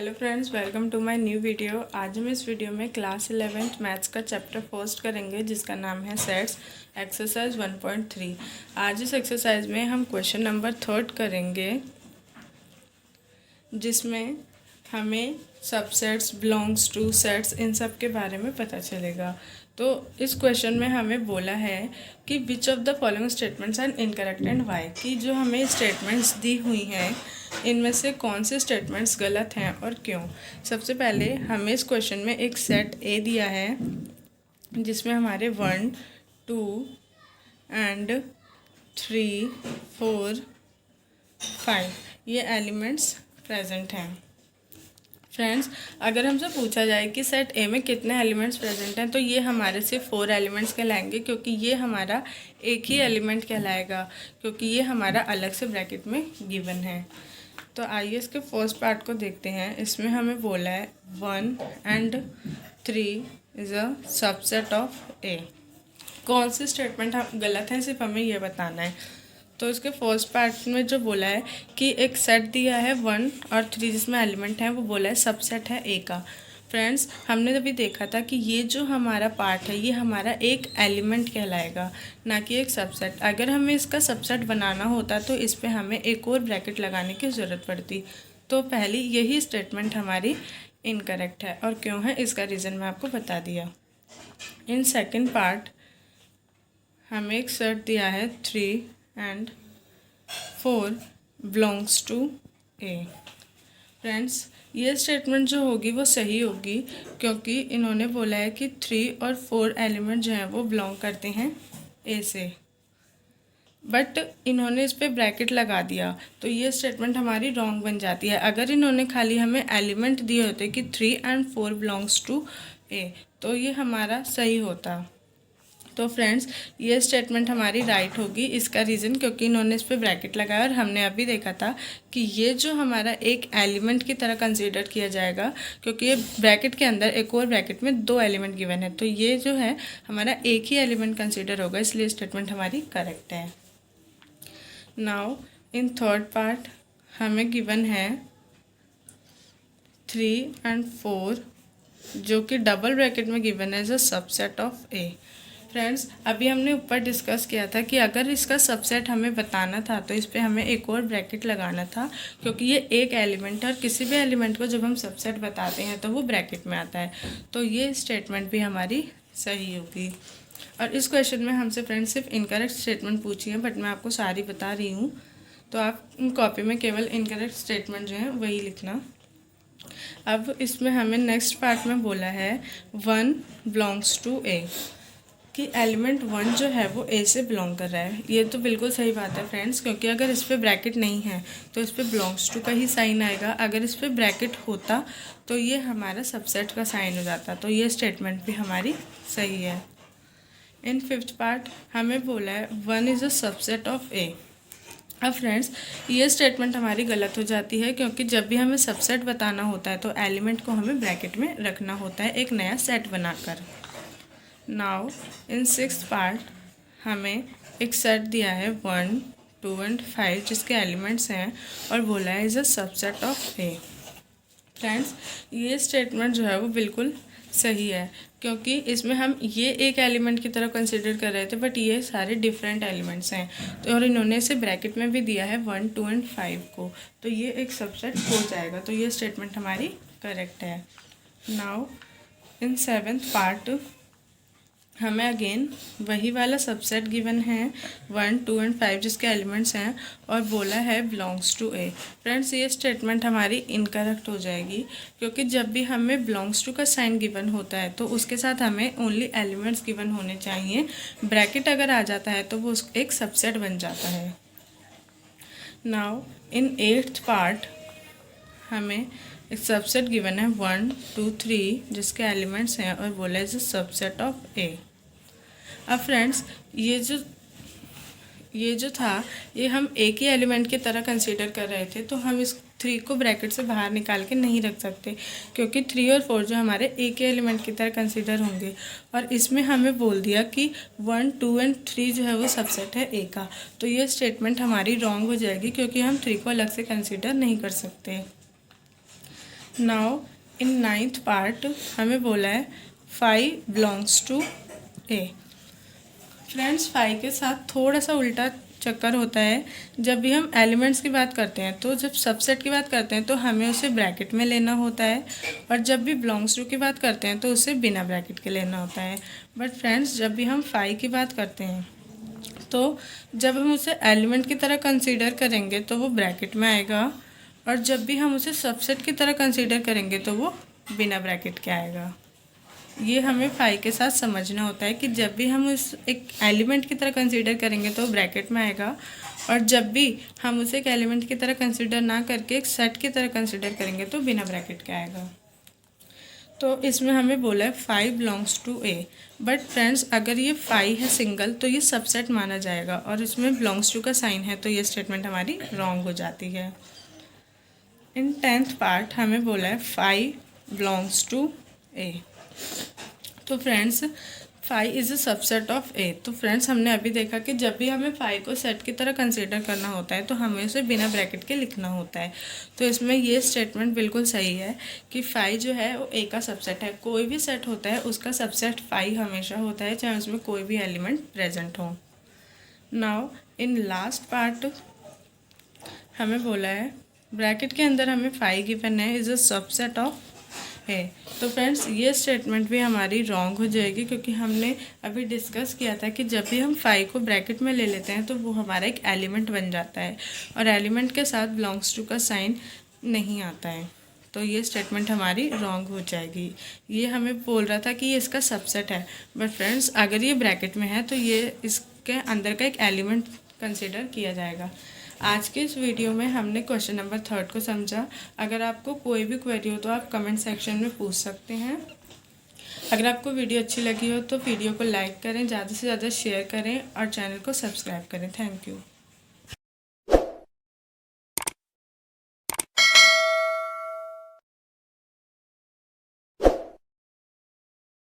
Hello friends, welcome to my new video. आज हम इस वीडियो में क्लास 11th मैथ्स का चैप्टर फर्स्ट करेंगे जिसका नाम है सेट्स एक्सरसाइज 1.3। आज इस एक्सरसाइज में हम क्वेश्चन नंबर 3 करेंगे जिसमें हमें सबसेट्स, बिलोंग्स टू, सेट्स इन सब के बारे में पता चलेगा। तो इस क्वेश्चन में हमें बोला है कि which of the following statements are incorrect and why, कि जो हमें स्टेटमेंट्स दी हुई हैं इनमें से कौन से स्टेटमेंट्स गलत हैं और क्यों। सबसे पहले हमें इस क्वेश्चन में एक सेट ए दिया है जिसमें हमारे 1, 2 एंड 3, 4, 5 ये एलिमेंट्स प्रेजेंट हैं। फ्रेंड्स, अगर हमसे पूछा जाए कि सेट ए में कितने एलिमेंट्स प्रेजेंट हैं तो ये हमारे सिर्फ 4 एलिमेंट्स कहलाएंगे, क्योंकि ये हमारा एक ही एलिमेंट कहलाएगा, क्योंकि ये हमारा अलग से ब्रैकेट में गिवन है। तो आइए इसके फर्स्ट पार्ट को देखते हैं। इसमें हमें बोला है 1 and 3 is a subset of A. कौन से स्टेटमेंट हम गलत हैं सिर्फ हमें ये बताना है। तो इसके फर्स्ट पार्ट में जो बोला है कि एक सेट दिया है 1 और 3 जिसमें एलिमेंट हैं, वो बोला है सबसेट है ए का। फ्रेंड्स, हमने अभी देखा था कि ये जो हमारा पार्ट है ये हमारा एक एलिमेंट कहलाएगा, ना कि एक सबसेट। अगर हमें इसका सबसेट बनाना होता तो इस पर हमें एक और ब्रैकेट लगाने की ज़रूरत पड़ती। तो पहली यही स्टेटमेंट हमारी इनकरेक्ट है, और क्यों है इसका रीज़न मैं आपको बता दिया। इन सेकेंड पार्ट हमें एक सेट दिया है 3 and 4 belongs to A. Friends, ये स्टेटमेंट जो होगी वो सही होगी, क्योंकि इन्होंने बोला है कि 3 और 4 एलिमेंट जो हैं वो बिलोंग करते हैं ए से, बट इन्होंने इस पर ब्रैकेट लगा दिया तो ये स्टेटमेंट हमारी रॉन्ग बन जाती है। अगर इन्होंने खाली हमें एलिमेंट दिए होते कि 3 एंड 4 बिलोंग्स टू ए तो ये हमारा सही होता। तो फ्रेंड्स, ये स्टेटमेंट हमारी राइट होगी। इसका रीज़न क्योंकि इन्होंने इस पर ब्रैकेट लगाया और हमने अभी देखा था कि ये जो हमारा एक एलिमेंट की तरह कंसीडर किया जाएगा, क्योंकि ये ब्रैकेट के अंदर एक और ब्रैकेट में 2 एलिमेंट गिवन है, तो ये जो है हमारा एक ही एलिमेंट कंसीडर होगा, इसलिए स्टेटमेंट हमारी करेक्ट है। नाउ इन थर्ड पार्ट हमें गिवन है 3 एंड 4 जो कि डबल ब्रैकेट में गिवन है as a subset of A. Friends, अभी हमने ऊपर डिस्कस किया था कि अगर इसका सबसेट हमें बताना था तो इस पर हमें एक और ब्रैकेट लगाना था, क्योंकि ये एक एलिमेंट है और किसी भी एलिमेंट को जब हम सबसेट बताते हैं तो वो ब्रैकेट में आता है। तो ये स्टेटमेंट भी हमारी सही होगी। और इस क्वेश्चन में हमसे फ्रेंड्स सिर्फ इनकरेक्ट स्टेटमेंट पूछी है, बट मैं आपको सारी बता रही हूँ, तो आप कॉपी में केवल इनकरेक्ट स्टेटमेंट जो है वही लिखना। अब इसमें हमें नेक्स्ट पार्ट में बोला है 1 बिलोंग्स टू ए, कि एलिमेंट 1 जो है वो ए से बिलोंग कर रहा है। ये तो बिल्कुल सही बात है फ्रेंड्स, क्योंकि अगर इस पर ब्रैकेट नहीं है तो इस पर बिलोंग्स टू का ही साइन आएगा। अगर इस पर ब्रैकेट होता तो ये हमारा सबसेट का साइन हो जाता, तो ये स्टेटमेंट भी हमारी सही है। इन फिफ्थ पार्ट हमें बोला है 1 इज़ अ सबसेट ऑफ ए। अब फ्रेंड्स, ये स्टेटमेंट हमारी गलत हो जाती है, क्योंकि जब भी हमें सबसेट बताना होता है तो एलिमेंट को हमें ब्रैकेट में रखना होता है एक नया सेट बनाकर। नाउ इन सिक्स्थ पार्ट हमें एक सेट दिया है 1, 2 एंड 5 जिसके एलिमेंट्स हैं और बोला है is a subset of A. Friends, ये स्टेटमेंट जो है वो बिल्कुल सही है, क्योंकि इसमें हम ये एक एलिमेंट की तरह कंसिडर कर रहे थे, बट ये सारे डिफरेंट एलिमेंट्स हैं। तो और इन्होंने इसे ब्रैकेट में भी दिया है 1, 2 एंड 5 को, तो ये एक सबसेट हो जाएगा। तो ये स्टेटमेंट हमारी करेक्ट है। नाउ इन सेवेंथ पार्ट हमें अगेन वही वाला सबसेट गिवन है 1, 2 एंड 5 जिसके एलिमेंट्स हैं और बोला है बिलोंग्स टू ए। फ्रेंड्स, ये स्टेटमेंट हमारी इनकरेक्ट हो जाएगी, क्योंकि जब भी हमें बिलोंग्स टू का साइन गिवन होता है तो उसके साथ हमें ओनली एलिमेंट्स गिवन होने चाहिए। ब्रैकेट अगर आ जाता है तो वो एक सबसेट बन जाता है। नाउ इन 8th पार्ट हमें एक सबसेट गिवन है 1, 2, 3 जिसके एलिमेंट्स हैं और बोला है सबसेट ऑफ ए। अब फ्रेंड्स, ये जो था ये हम एक ही एलिमेंट की तरह कंसीडर कर रहे थे, तो हम इस 3 को ब्रैकेट से बाहर निकाल के नहीं रख सकते, क्योंकि 3 और 4 जो हमारे एक ही एलिमेंट की तरह कंसीडर होंगे। और इसमें हमें बोल दिया कि 1, 2 एंड 3 जो है वो सबसेट है ए का, तो ये स्टेटमेंट हमारी रॉन्ग हो जाएगी, क्योंकि हम 3 को अलग से कंसीडर नहीं कर सकते। नाउ इन 9th पार्ट हमें बोला है 5 बिलोंग्स टू ए। फ्रेंड्स, 5 के साथ थोड़ा सा उल्टा चक्कर होता है। जब भी हम एलिमेंट्स की बात करते हैं तो जब सबसेट की बात करते हैं तो हमें उसे ब्रैकेट में लेना होता है, और जब भी बिलोंग्स टू की बात करते हैं तो उसे बिना ब्रैकेट के लेना होता है। बट फ्रेंड्स, जब भी हम 5 की बात करते हैं तो जब हम उसे एलिमेंट की तरह कंसीडर करेंगे तो वो ब्रैकेट में आएगा, और जब भी हम उसे सबसेट की तरह कंसीडर करेंगे तो वो बिना ब्रैकेट के आएगा। ये हमें 5 के साथ समझना होता है कि जब भी हम उस एक एलिमेंट की तरह कंसीडर करेंगे तो ब्रैकेट में आएगा, और जब भी हम उसे एक एलिमेंट की तरह कंसीडर ना करके एक सेट की तरह कंसीडर करेंगे तो बिना ब्रैकेट के आएगा। तो इसमें हमें बोला है 5 belongs to A. But friends, अगर ये 5 है सिंगल तो ये सबसेट माना जाएगा, और इसमें बिलोंग्स टू का साइन है तो ये स्टेटमेंट हमारी रॉन्ग हो जाती है। इन 10th पार्ट हमें बोला है 5 बिलोंग्स टू ए। तो friends, 5 is a subset of A. तो फ्रेंड्स, हमने अभी देखा कि जब भी हमें 5 को सेट की तरह कंसीडर करना होता है तो हमें उसे बिना ब्रैकेट के लिखना होता है। तो इसमें ये स्टेटमेंट बिल्कुल सही है कि 5 जो है वो ए का सबसेट है। कोई भी सेट होता है उसका सबसेट 5 हमेशा होता है, चाहे उसमें कोई भी एलिमेंट प्रेजेंट हो। नाउ इन लास्ट पार्ट हमें बोला है ब्रैकेट के अंदर हमें 5 गिवन है इज़ अ सबसेट ऑफ है। तो फ्रेंड्स, ये स्टेटमेंट भी हमारी रॉन्ग हो जाएगी, क्योंकि हमने अभी डिस्कस किया था कि जब भी हम 5 को ब्रैकेट में ले लेते हैं तो वो हमारा एक एलिमेंट बन जाता है, और एलिमेंट के साथ बिलोंग्स टू का साइन नहीं आता है। तो ये स्टेटमेंट हमारी रॉन्ग हो जाएगी। ये हमें बोल रहा था कि ये इसका सबसेट है, बट फ्रेंड्स अगर ये ब्रैकेट में है तो ये इसके अंदर का एक एलिमेंट कंसिडर किया जाएगा। आज के इस वीडियो में हमने क्वेश्चन नंबर 3 को समझा। अगर आपको कोई भी क्वेरी हो तो आप कमेंट सेक्शन में पूछ सकते हैं। अगर आपको वीडियो अच्छी लगी हो तो वीडियो को लाइक करें, ज़्यादा से ज़्यादा शेयर करें और चैनल को सब्सक्राइब करें। Thank you.